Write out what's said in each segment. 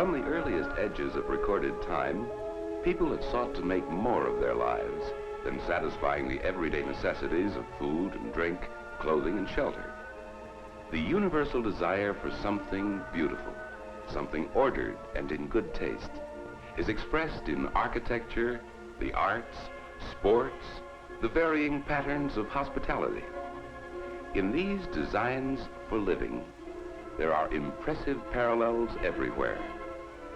From the earliest edges of recorded time, people had sought to make more of their lives than satisfying the everyday necessities of food and drink, clothing and shelter. The universal desire for something beautiful, something ordered and in good taste, is expressed in architecture, the arts, sports, the varying patterns of hospitality. In these designs for living, there are impressive parallels everywhere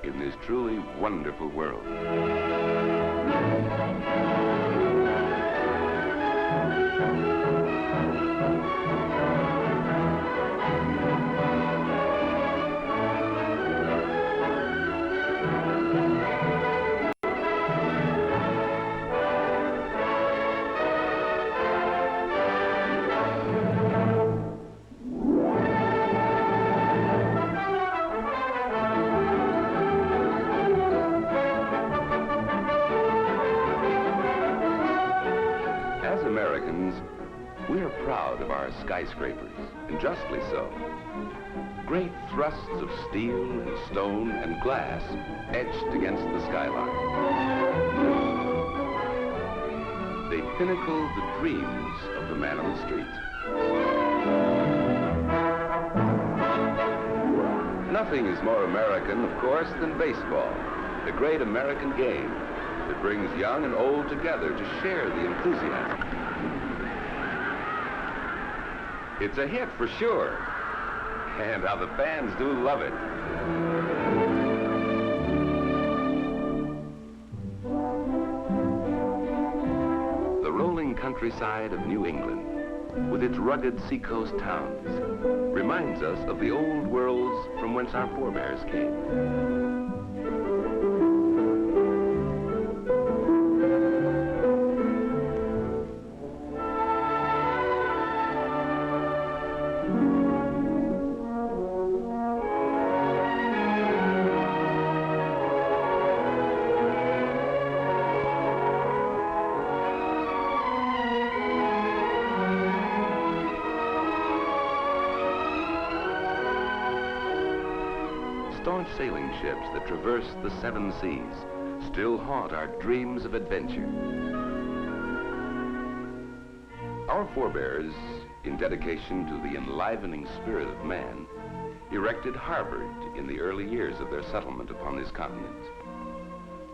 in this truly wonderful world. We are proud of our skyscrapers, and justly so. Great thrusts of steel and stone and glass etched against the skyline. They pinnacle the dreams of the man on the street. Nothing is more American, of course, than baseball, the great American game that brings young and old together to share the enthusiasm. It's a hit for sure, and how the fans do love it. The rolling countryside of New England, with its rugged seacoast towns, reminds us of the old worlds from whence our forebears came. Staunch sailing ships that traverse the 7 seas still haunt our dreams of adventure. Our forebears, in dedication to the enlivening spirit of man, erected Harvard in the early years of their settlement upon this continent.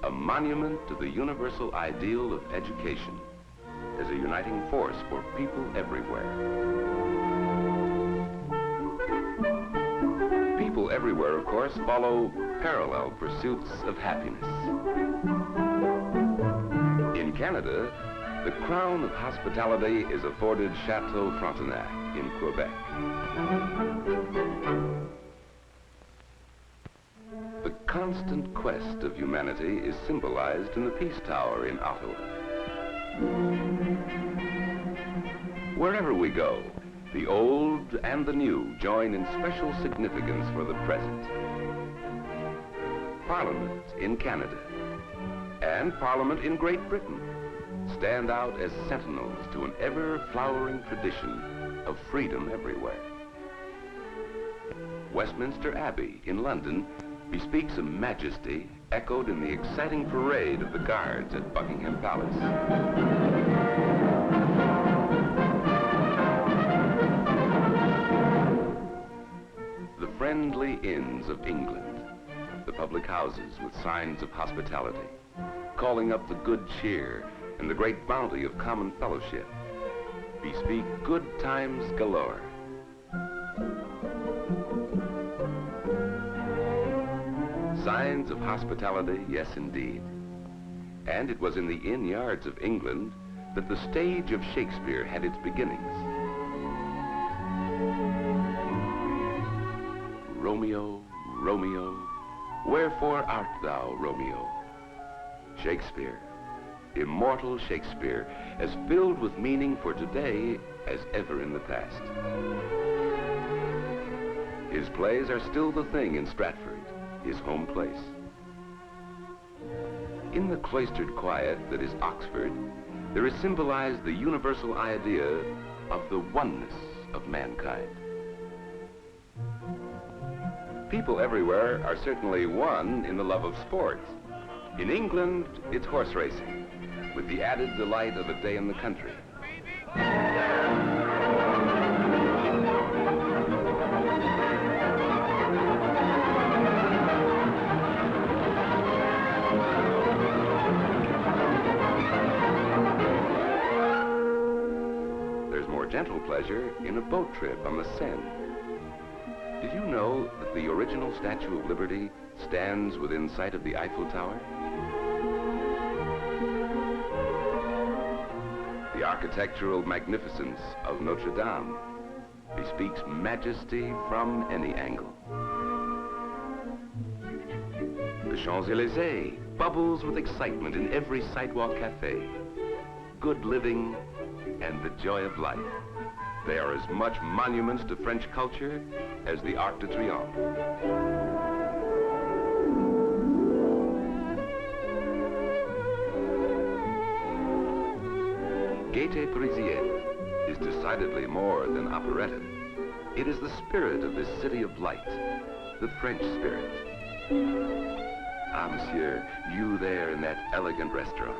A monument to the universal ideal of education as a uniting force for people everywhere. People everywhere, of course, follow parallel pursuits of happiness. In Canada, the crown of hospitality is afforded Chateau Frontenac in Quebec. The constant quest of humanity is symbolized in the Peace Tower in Ottawa. Wherever we go, the old and the new join in special significance for the present. Parliament in Canada and Parliament in Great Britain stand out as sentinels to an ever-flowering tradition of freedom everywhere. Westminster Abbey in London bespeaks a majesty echoed in the exciting parade of the guards at Buckingham Palace. The friendly inns of England, the public houses with signs of hospitality, calling up the good cheer and the great bounty of common fellowship, bespeak good times galore. Signs of hospitality, yes indeed. And it was in the inn yards of England that the stage of Shakespeare had its beginnings. Romeo, Romeo, wherefore art thou, Romeo? Shakespeare, immortal Shakespeare, as filled with meaning for today as ever in the past. His plays are still the thing in Stratford, his home place. In the cloistered quiet that is Oxford, there is symbolized the universal idea of the oneness of mankind. People everywhere are certainly one in the love of sport. In England, it's horse racing, with the added delight of a day in the country. There's more gentle pleasure in a boat trip on the Seine. Did you know that the original Statue of Liberty stands within sight of the Eiffel Tower? The architectural magnificence of Notre Dame bespeaks majesty from any angle. The Champs-Élysées bubbles with excitement in every sidewalk cafe. Good living and the joy of life. They are as much monuments to French culture as the Arc de Triomphe. Gaieté Parisienne is decidedly more than operetta. It is the spirit of this city of light, the French spirit. Ah, monsieur, you there in that elegant restaurant.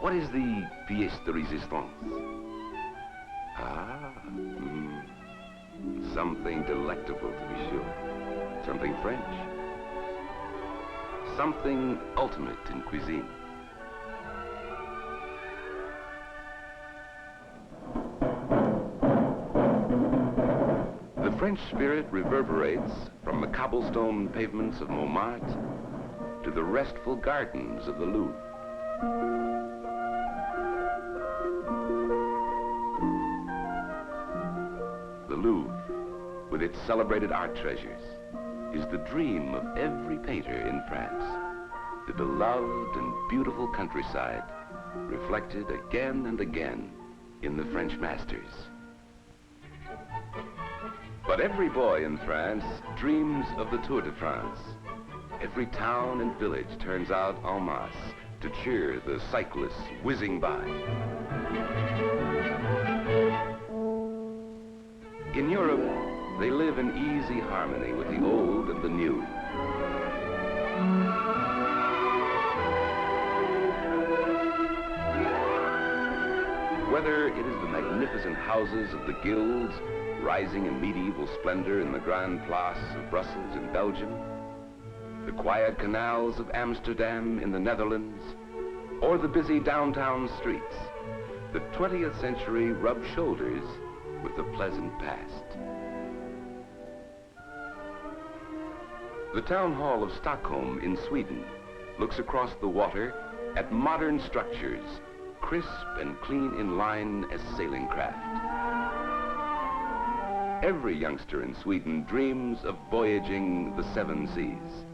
What is the pièce de résistance? Ah, something delectable to be sure. Something French. Something ultimate in cuisine. The French spirit reverberates from the cobblestone pavements of Montmartre to the restful gardens of the Louvre. The Louvre, with its celebrated art treasures, is the dream of every painter in France. The beloved and beautiful countryside, reflected again and again in the French masters. But every boy in France dreams of the Tour de France. Every town and village turns out en masse to cheer the cyclists whizzing by. In Europe, they live in easy harmony with the old and the new. Whether it is the magnificent houses of the guilds rising in medieval splendor in the Grand Place of Brussels in Belgium, the quiet canals of Amsterdam in the Netherlands, or the busy downtown streets, the 20th century rubs shoulders with the pleasant past. The town hall of Stockholm in Sweden looks across the water at modern structures, crisp and clean in line as sailing craft. Every youngster in Sweden dreams of voyaging the seven seas.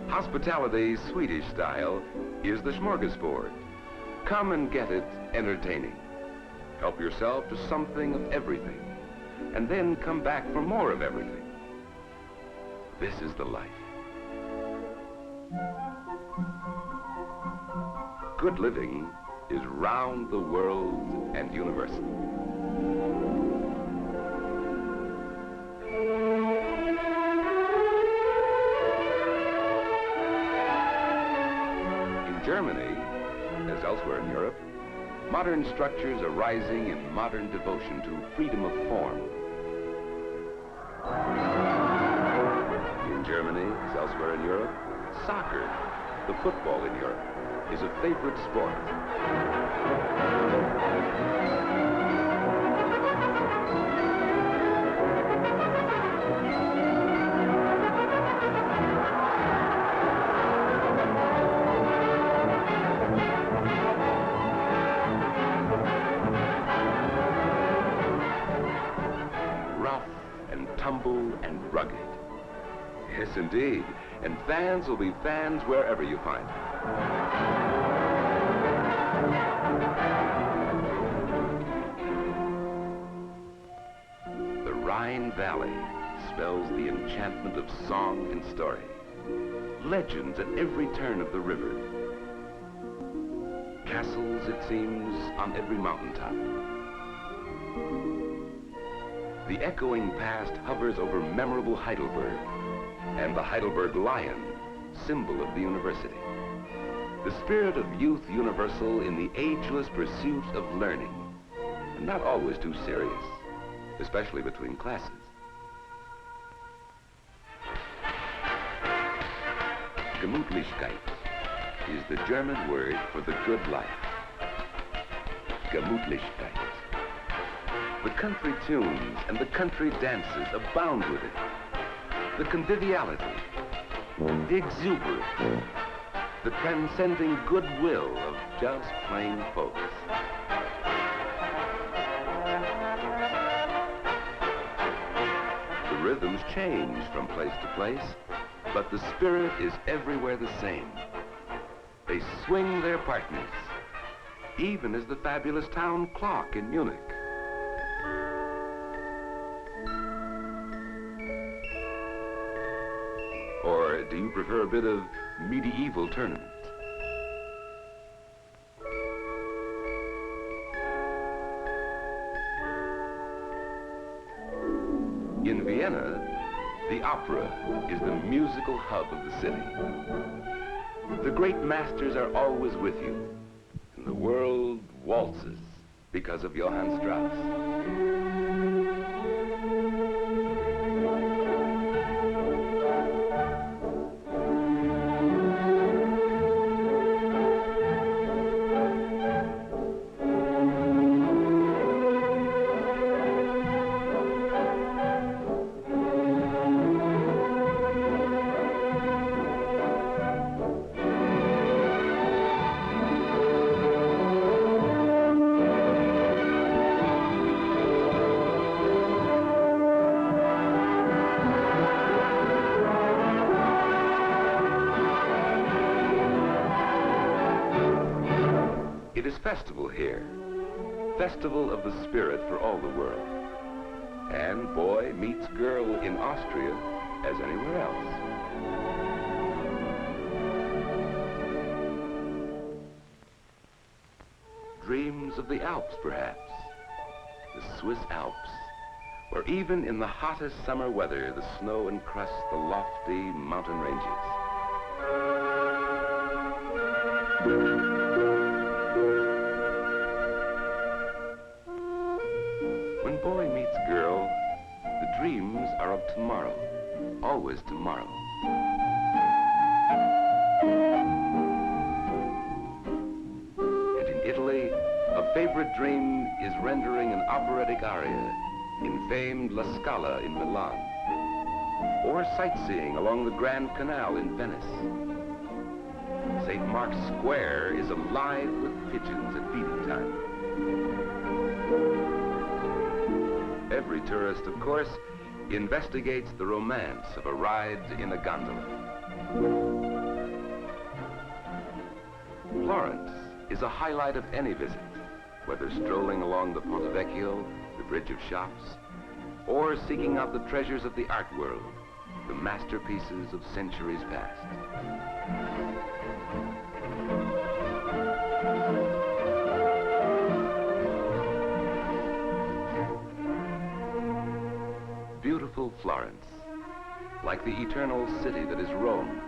Hospitality's Swedish style is the smorgasbord. Come and get it entertaining. Help yourself to something of everything, and then come back for more of everything. This is the life. Good living is round the world and universal. In Germany, as elsewhere in Europe, modern structures are rising in modern devotion to freedom of form. In Germany, as elsewhere in Europe, soccer, the football in Europe, is a favorite sport. Rough and tumble and rugged. Yes, indeed. And fans will be fans wherever you find them. The Rhine Valley spells the enchantment of song and story. Legends at every turn of the river. Castles, it seems, on every mountaintop. The the echoing past hovers over memorable Heidelberg and the Heidelberg Lion, symbol of the university. The spirit of youth universal in the ageless pursuit of learning, and not always too serious, especially between classes. Gemütlichkeit is the German word for the good life. Gemütlichkeit. The country tunes and the country dances abound with it. The conviviality, the exuberance, the transcending goodwill of just plain folks. The rhythms change from place to place, but the spirit is everywhere the same. They swing their partners, even as the fabulous town clock in Munich. Or do you prefer a bit of medieval tournament? In Vienna, the opera is the musical hub of the city. The great masters are always with you, and the world waltzes because of Johann Strauss. It is festival here, festival of the spirit for all the world. And boy meets girl in Austria as anywhere else. Dreams of the Alps, perhaps, the Swiss Alps, where even in the hottest summer weather, the snow encrusts the lofty mountain ranges. When boy meets girl, the dreams are of tomorrow, always tomorrow. And in Italy, a favorite dream is rendering an operatic aria in famed La Scala in Milan, or sightseeing along the Grand Canal in Venice. St. Mark's Square is alive with pigeons at feeding time. Every tourist, of course, investigates the romance of a ride in a gondola. Florence is a highlight of any visit, whether strolling along the Ponte Vecchio, the Bridge of Shops, or seeking out the treasures of the art world, the masterpieces of centuries past. Beautiful Florence, like the eternal city that is Rome,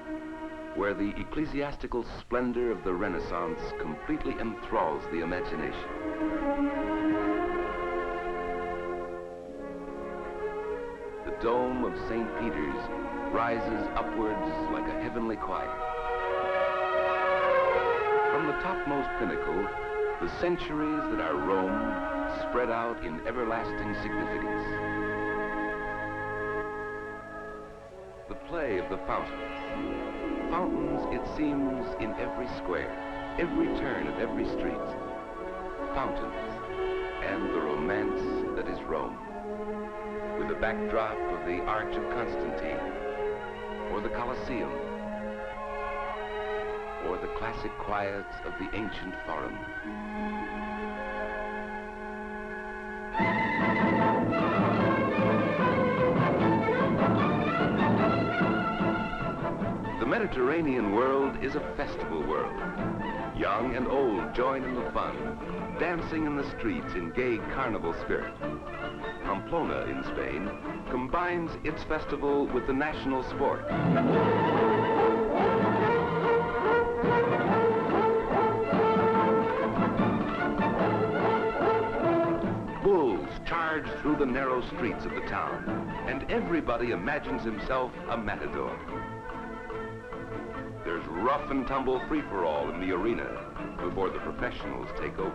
where the ecclesiastical splendor of the Renaissance completely enthralls the imagination. The dome of St. Peter's rises upwards like a heavenly choir. From the topmost pinnacle, the centuries that are Rome spread out in everlasting significance. The play of the fountains. Fountains, it seems, in every square, every turn of every street. Fountains, and the romance that is Rome, with the backdrop of the Arch of Constantine, or the Colosseum, or the classic quiets of the ancient Forum. The Mediterranean world is a festival world. Young and old join in the fun, dancing in the streets in gay carnival spirit. Pamplona in Spain combines its festival with the national sport. Bulls charge through the narrow streets of the town, and everybody imagines himself a matador. There's rough and tumble free-for-all in the arena before the professionals take over.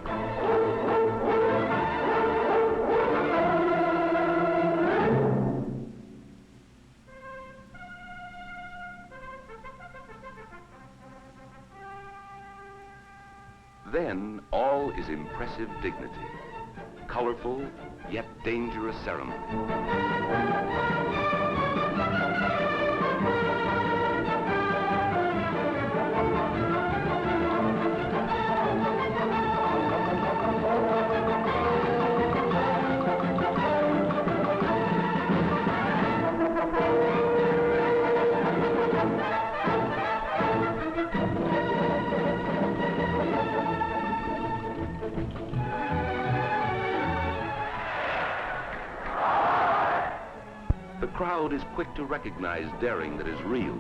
Then all is impressive dignity, colorful yet dangerous ceremony. The crowd is quick to recognize daring that is real,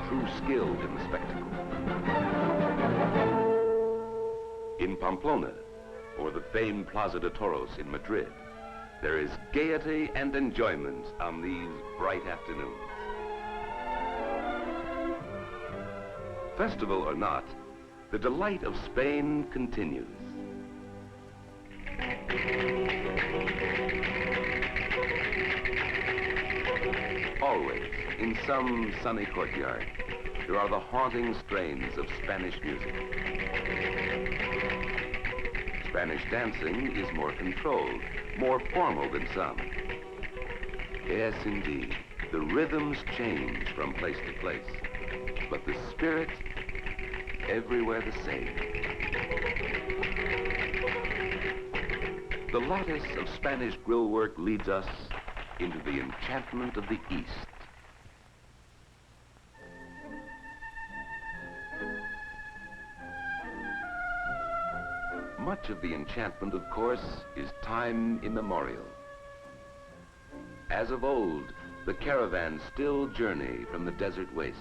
true skill in the spectacle. In Pamplona, or the famed Plaza de Toros in Madrid, there is gaiety and enjoyment on these bright afternoons. Festival or not, the delight of Spain continues. Always, in some sunny courtyard, there are the haunting strains of Spanish music. Spanish dancing is more controlled, more formal than some. Yes, indeed, the rhythms change from place to place, but the spirit, everywhere the same. The lattice of Spanish grill work leads us into the enchantment of the East. Much of the enchantment, of course, is time immemorial. As of old, the caravans still journey from the desert wastes.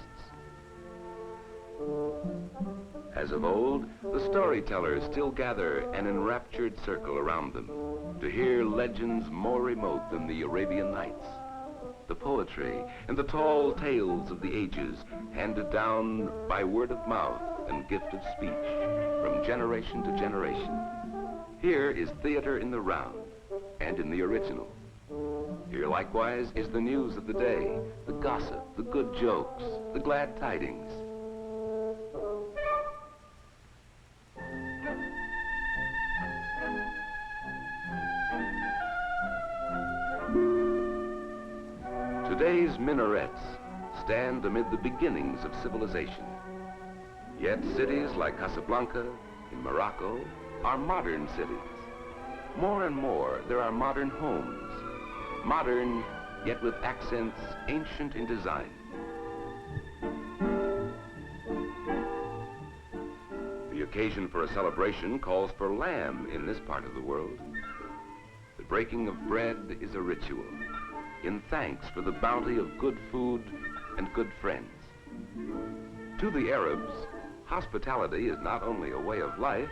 As of old, the storytellers still gather an enraptured circle around them to hear legends more remote than the Arabian Nights, the poetry and the tall tales of the ages handed down by word of mouth and gift of speech from generation to generation. Here is theater in the round and in the original. Here likewise is the news of the day, the gossip, the good jokes, the glad tidings. Today's minarets stand amid the beginnings of civilization. Yet cities like Casablanca in Morocco are modern cities. More and more, there are modern homes. Modern, yet with accents ancient in design. The occasion for a celebration calls for lamb in this part of the world. The breaking of bread is a ritual, in thanks for the bounty of good food and good friends. To the Arabs, hospitality is not only a way of life,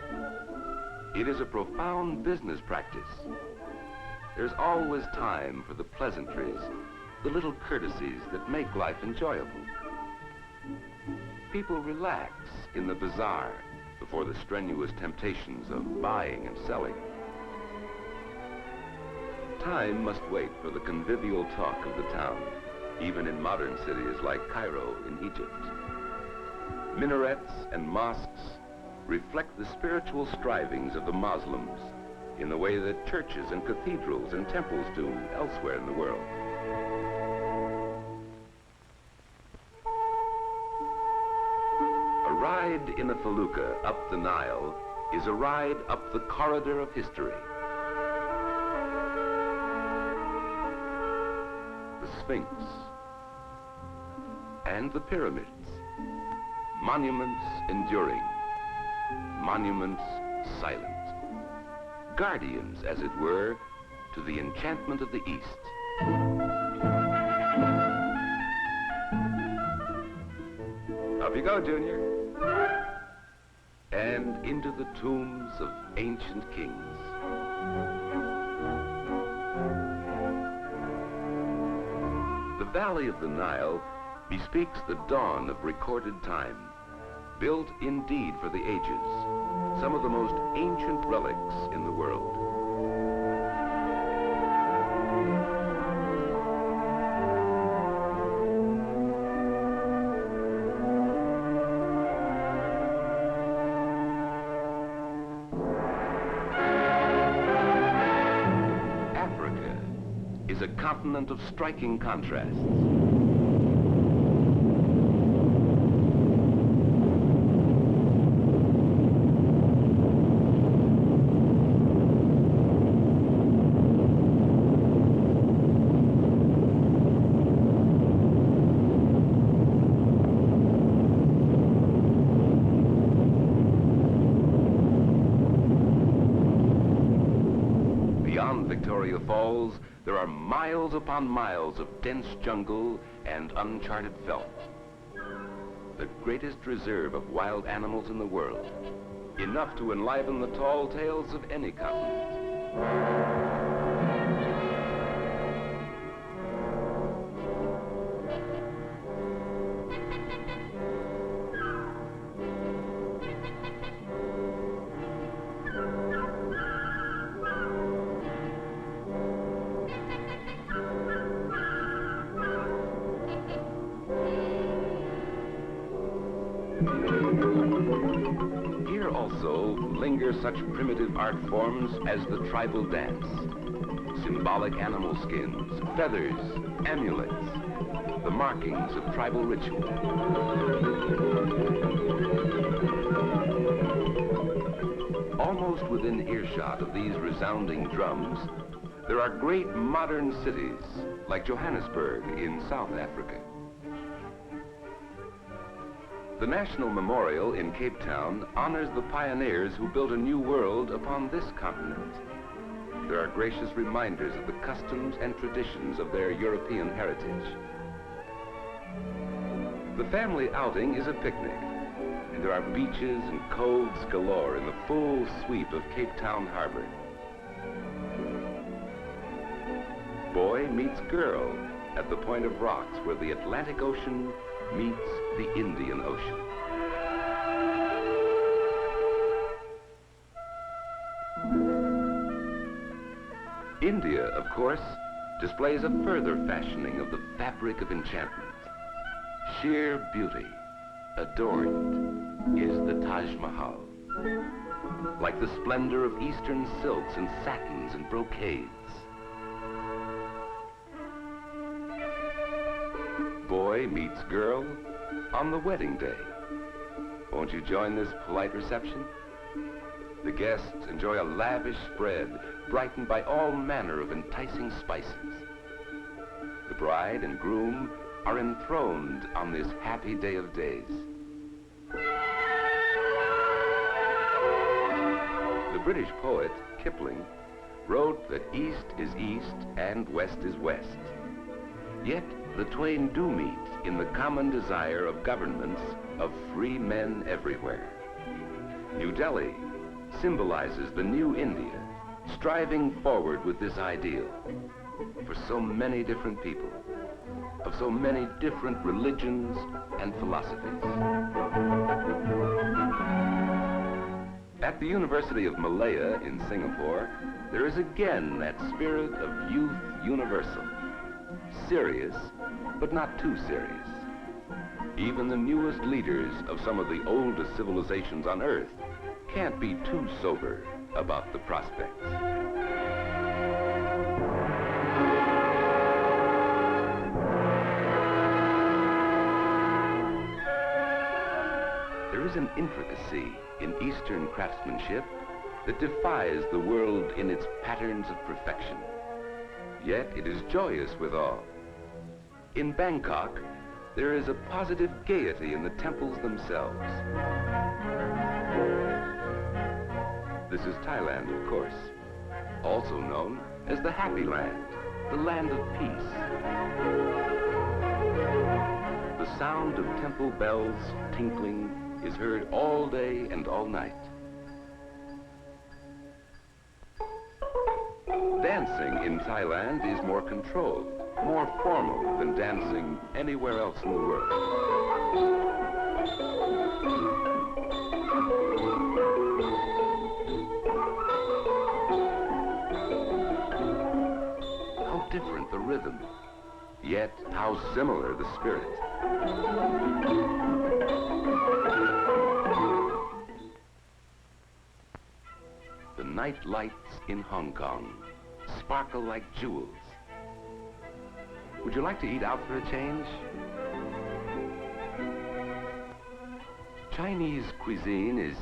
it is a profound business practice. There's always time for the pleasantries, the little courtesies that make life enjoyable. People relax in the bazaar before the strenuous temptations of buying and selling. Time must wait for the convivial talk of the town, even in modern cities like Cairo in Egypt. Minarets and mosques reflect the spiritual strivings of the Muslims in the way that churches and cathedrals and temples do elsewhere in the world. A ride in a felucca up the Nile is a ride up the corridor of history. The Sphinx and the pyramids, monuments enduring, monuments silent. Guardians, as it were, to the enchantment of the East. Up you go, Junior. And into the tombs of ancient kings. The valley of the Nile bespeaks the dawn of recorded time, built indeed for the ages, some of the most ancient relics in the world. Africa is a continent of striking contrasts. Beyond Victoria Falls, there are miles upon miles of dense jungle and uncharted veldt. The greatest reserve of wild animals in the world, enough to enliven the tall tales of any continent. Here also linger such primitive art forms as the tribal dance, symbolic animal skins, feathers, amulets, the markings of tribal ritual. Almost within earshot of these resounding drums, there are great modern cities like Johannesburg in South Africa. The National Memorial in Cape Town honors the pioneers who built a new world upon this continent. There are gracious reminders of the customs and traditions of their European heritage. The family outing is a picnic, and there are beaches and coves galore in the full sweep of Cape Town Harbor. Boy meets girl at the point of rocks where the Atlantic Ocean meets the Indian Ocean. India, of course, displays a further fashioning of the fabric of enchantment. Sheer beauty, adorned, is the Taj Mahal. Like the splendor of Eastern silks and satins and brocades. Boy meets girl on the wedding day. Won't you join this polite reception? The guests enjoy a lavish spread, brightened by all manner of enticing spices. The bride and groom are enthroned on this happy day of days. The British poet, Kipling, wrote that east is east and west is west. Yet the twain do meet in the common desire of governments of free men everywhere. New Delhi symbolizes the new India, striving forward with this ideal for so many different people, of so many different religions and philosophies. At the University of Malaya in Singapore, there is again that spirit of youth universal. Serious, but not too serious. Even the newest leaders of some of the oldest civilizations on Earth can't be too sober about the prospects. There is an intricacy in Eastern craftsmanship that defies the world in its patterns of perfection. Yet it is joyous withal. In Bangkok, there is a positive gaiety in the temples themselves. This is Thailand, of course, also known as the Happy Land, the land of peace. The sound of temple bells tinkling is heard all day and all night. Dancing in Thailand is more controlled, more formal than dancing anywhere else in the world. How different the rhythm, yet how similar the spirit. The night lights in Hong Kong sparkle like jewels. Would you like to eat out for a change? Chinese cuisine is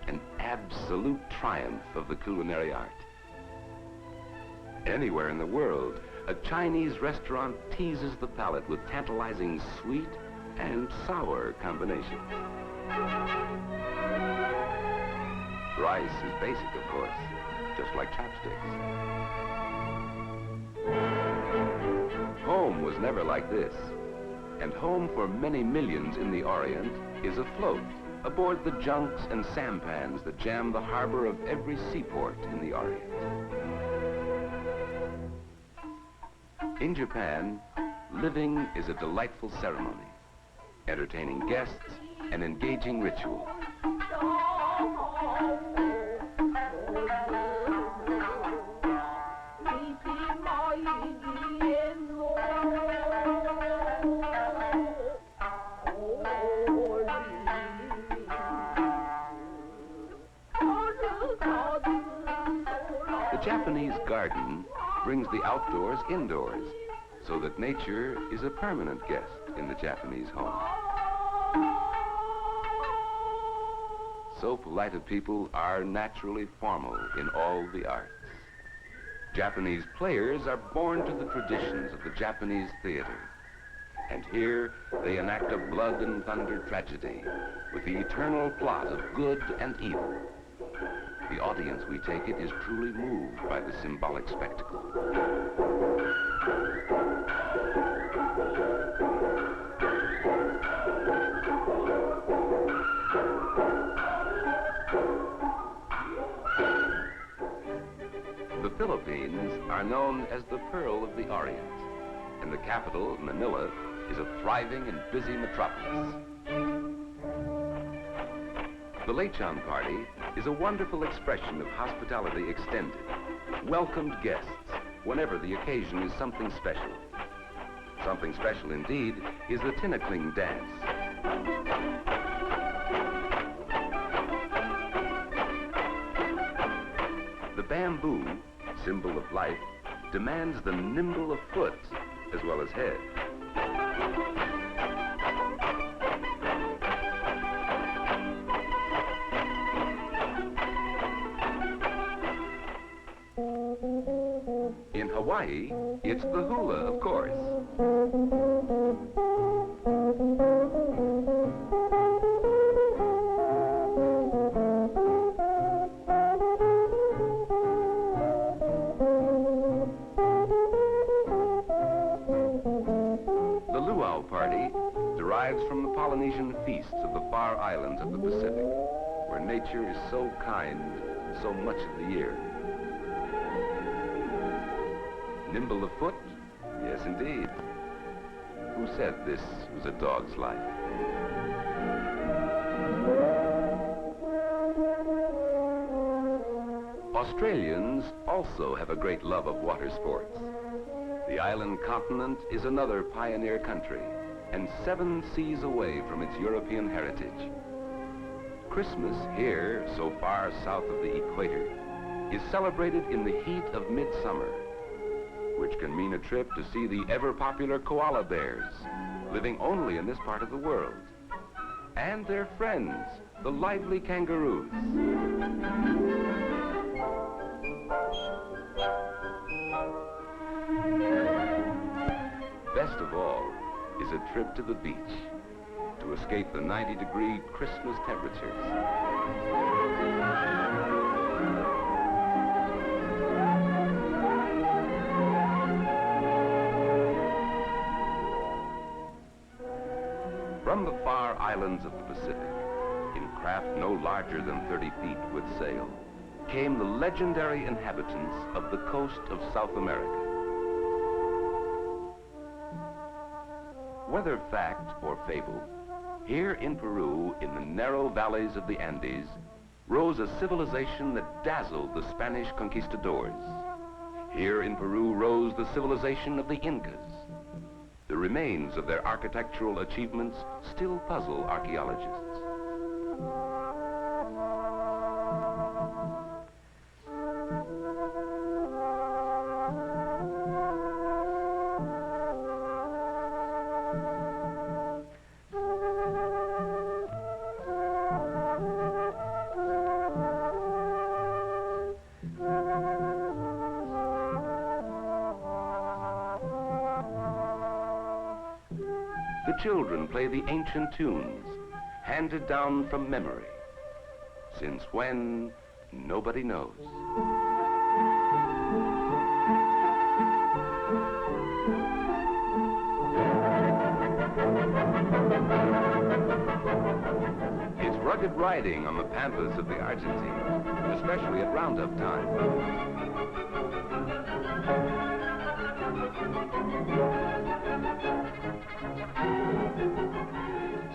an absolute triumph of the culinary art. Anywhere in the world, a Chinese restaurant teases the palate with tantalizing sweet and sour combinations. Rice is basic, of course, just like chopsticks. Home was never like this. And home for many millions in the Orient is afloat aboard the junks and sampans that jam the harbor of every seaport in the Orient. In Japan, living is a delightful ceremony, entertaining guests, an engaging ritual. The Japanese garden brings the outdoors indoors, so that nature is a permanent guest in the Japanese home. So polite a people are naturally formal in all the arts. Japanese players are born to the traditions of the Japanese theater. And here they enact a blood and thunder tragedy with the eternal plot of good and evil. The audience, we take it, is truly moved by the symbolic spectacle. The Philippines are known as the Pearl of the Orient, and the capital, Manila, is a thriving and busy metropolis. The Lechon party is a wonderful expression of hospitality extended. Welcomed guests whenever the occasion is something special. Something special indeed is the Tinakling dance. The bamboo, symbol of life, demands the nimble of foot as well as head. In Hawaii, it's the hula, of course. The luau party derives from the Polynesian feasts of the far islands of the Pacific, where nature is so kind so much of the year. Nimble of foot? Yes, indeed. Who said this was a dog's life? Australians also have a great love of water sports. The island continent is another pioneer country, and 7 seas away from its European heritage. Christmas here, so far south of the equator, is celebrated in the heat of midsummer, which can mean a trip to see the ever-popular koala bears, living only in this part of the world, and their friends, the lively kangaroos. Best of all is a trip to the beach, to to escape the 90-degree Christmas temperatures. From the far islands of the Pacific, in craft no larger than 30 feet with sail, came the legendary inhabitants of the coast of South America. Whether fact or fable, here in Peru, in the narrow valleys of the Andes, rose a civilization that dazzled the Spanish conquistadors. Here in Peru rose the civilization of the Incas. The remains of their architectural achievements still puzzle archaeologists. The children play the ancient tunes, handed down from memory. Since when, nobody knows. It's rugged riding on the pampas of the Argentine, especially at roundup time.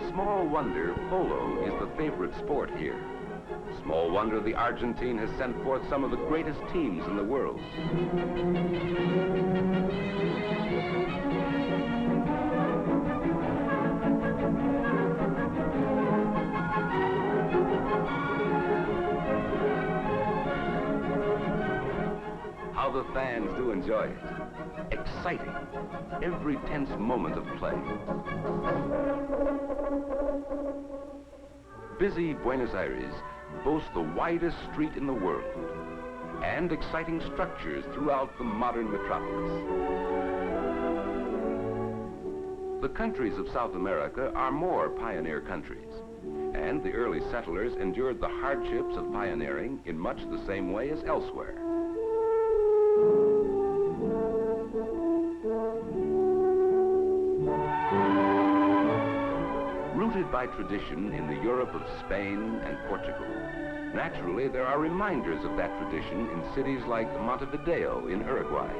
Small wonder polo is the favorite sport here. Small wonder the Argentine has sent forth some of the greatest teams in the world. How the fans do enjoy it. Exciting, every tense moment of play. Busy Buenos Aires boasts the widest street in the world and exciting structures throughout the modern metropolis. The countries of South America are more pioneer countries, and the early settlers endured the hardships of pioneering in much the same way as elsewhere. Rooted by tradition in the Europe of Spain and Portugal, naturally there are reminders of that tradition in cities like Montevideo in Uruguay.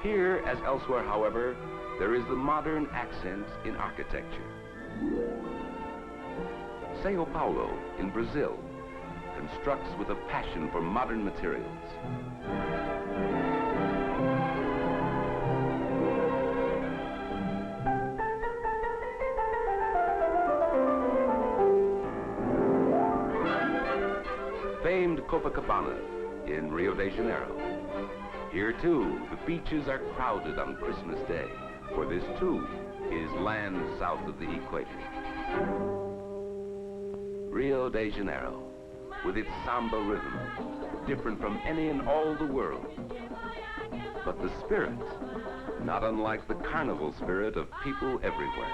Here, as elsewhere, however, there is the modern accent in architecture. Sao Paulo in Brazil constructs with a passion for modern materials. Famed Copacabana in Rio de Janeiro. Here too, the beaches are crowded on Christmas Day, for this too is land south of the equator. Rio de Janeiro, with its samba rhythm, different from any in all the world. But the spirit, not unlike the carnival spirit of people everywhere.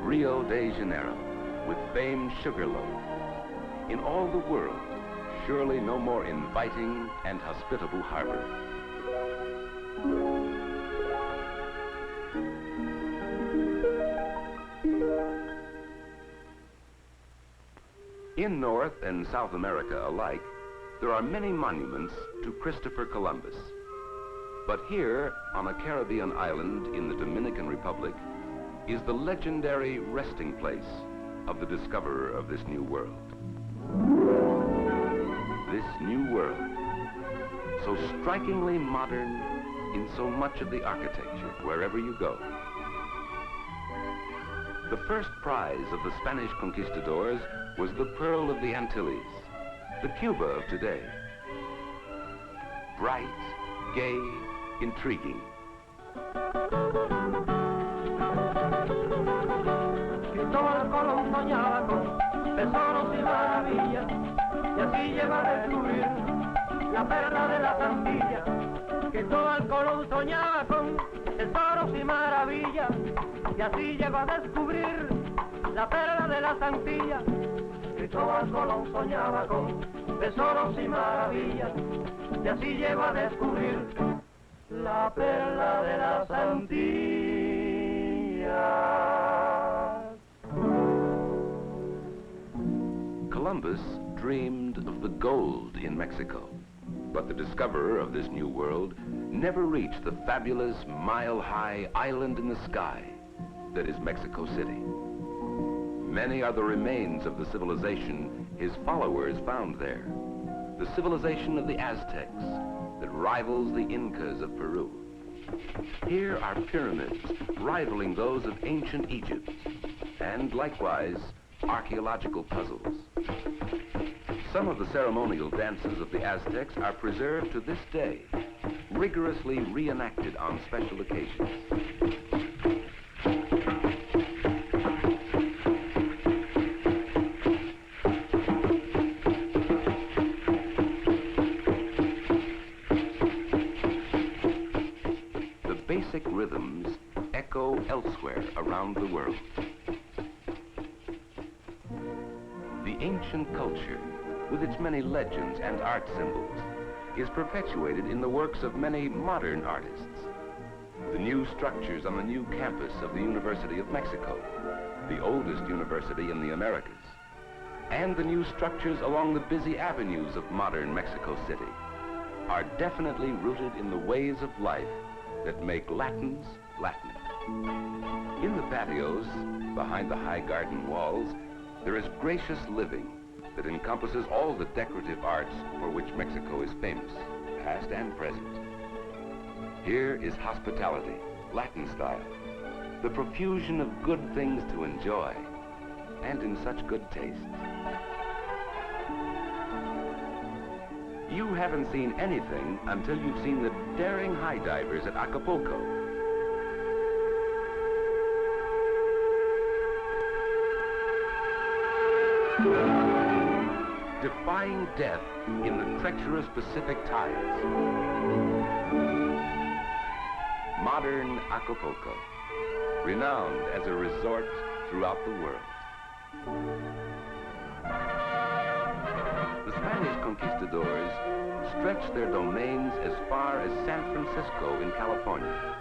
Rio de Janeiro, with famed Sugarloaf. In all the world, surely no more inviting and hospitable harbor. In North and South America alike, there are many monuments to Christopher Columbus. But here, on a Caribbean island in the Dominican Republic, is the legendary resting place of the discoverer of this new world. This new world, so strikingly modern in so much of the architecture, wherever you go. The first prize of the Spanish conquistadors was the Pearl of the Antilles, the Cuba of today. Bright, gay, intriguing. Cristóbal Colón soñaba con tesoros y maravillas, y así llegó a descubrir la perla de las Antillas. Cristóbal Colón soñaba con tesoros y maravillas, y así llegó a descubrir la perla de las Antillas. Cristóbal Colón soñaba con tesoros y maravillas, y así llegó a descubrir la perla de las Antillas. Columbus dreamed of the gold in Mexico, but the discoverer of this new world never reached the fabulous mile-high island in the sky that is Mexico City. Many are the remains of the civilization his followers found there. The civilization of the Aztecs that rivals the Incas of Peru. Here are pyramids rivaling those of ancient Egypt, and likewise archaeological puzzles. Some of the ceremonial dances of the Aztecs are preserved to this day, rigorously reenacted on special occasions. The basic rhythms echo elsewhere around the world. The ancient culture, with its many legends and art symbols, is perpetuated in the works of many modern artists. The new structures on the new campus of the University of Mexico, the oldest university in the Americas, and the new structures along the busy avenues of modern Mexico City are definitely rooted in the ways of life that make Latins Latin. In the patios, behind the high garden walls, there is gracious living that encompasses all the decorative arts for which Mexico is famous, past and present. Here is hospitality, Latin style, the profusion of good things to enjoy, and in such good taste. You haven't seen anything until you've seen the daring high divers at Acapulco. Defying death in the treacherous Pacific tides. Modern Acapulco, renowned as a resort throughout the world. The Spanish conquistadors stretched their domains as far as San Francisco in California,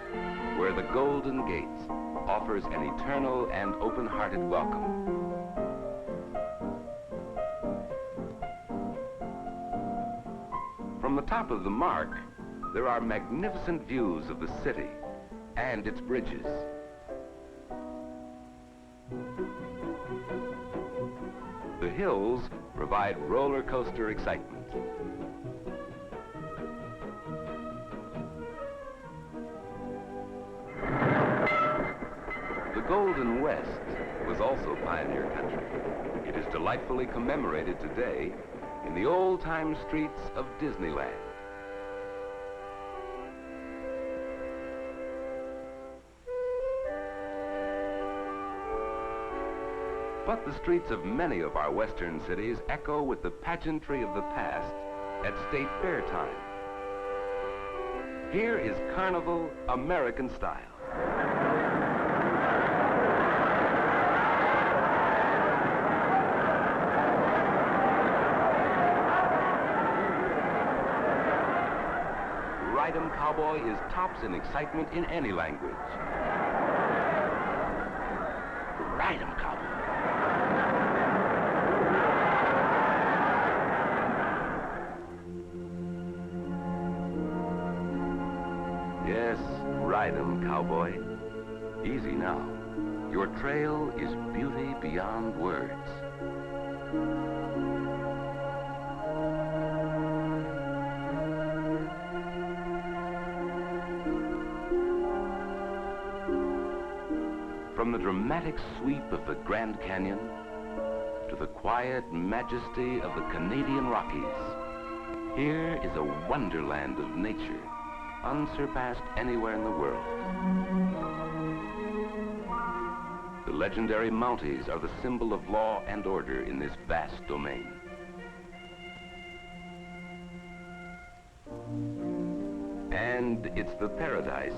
where the Golden Gates offers an eternal and open-hearted welcome. From the top of the Mark, there are magnificent views of the city and its bridges. The hills provide roller coaster excitement. The Golden West was also pioneer country. It is delightfully commemorated today in the old-time streets of Disneyland. But the streets of many of our western cities echo with the pageantry of the past at State Fair time. Here is Carnival American style. Ride 'em Cowboy is tops in excitement in any language. Ride 'em Cowboy. Yes, ride 'em, cowboy. Easy now. Your trail is beauty beyond words. From the dramatic sweep of the Grand Canyon to the quiet majesty of the Canadian Rockies, here is a wonderland of nature unsurpassed anywhere in the world. The legendary Mounties are the symbol of law and order in this vast domain. And it's the paradise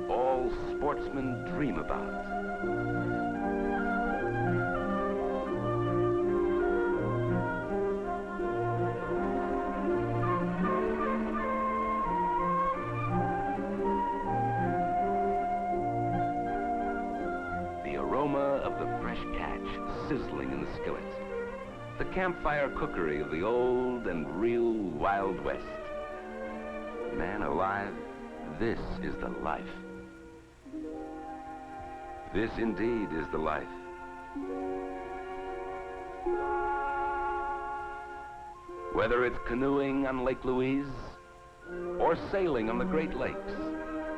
all sportsmen dream about. The aroma of the fresh catch sizzling in the skillet. The campfire cookery of the old and real Wild West. Man alive, this is the life. This indeed is the life. Whether it's canoeing on Lake Louise or sailing on the Great Lakes,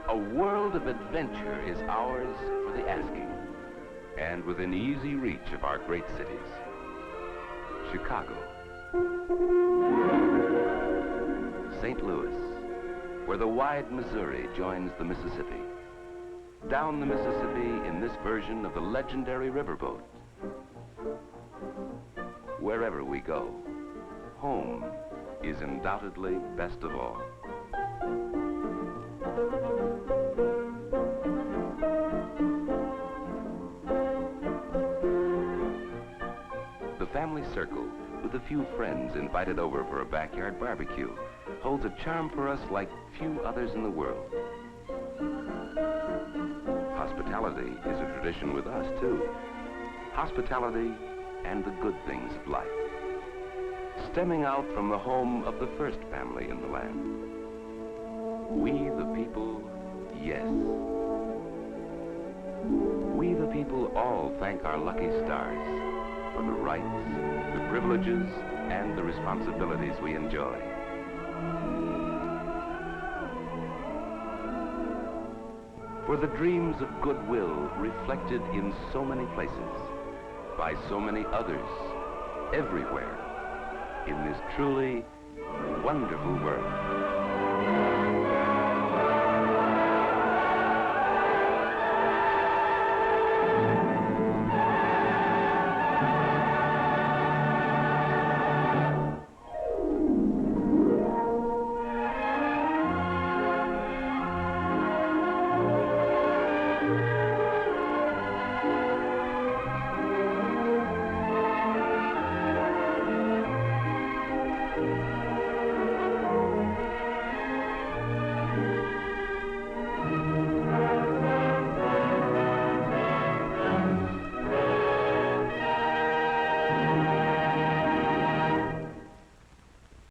a world of adventure is ours for the asking, and within easy reach of our great cities. Chicago, St. Louis, where the wide Missouri joins the Mississippi. Down the Mississippi in this version of the legendary riverboat. Wherever we go, home is undoubtedly best of all. The family circle, with a few friends invited over for a backyard barbecue, holds a charm for us like few others in the world. Hospitality is a tradition with us, too. Hospitality and the good things of life, stemming out from the home of the first family in the land. We the people, yes. We the people all thank our lucky stars for the rights, the privileges, and the responsibilities we enjoy. For the dreams of goodwill reflected in so many places, by so many others, everywhere, in this truly wonderful world.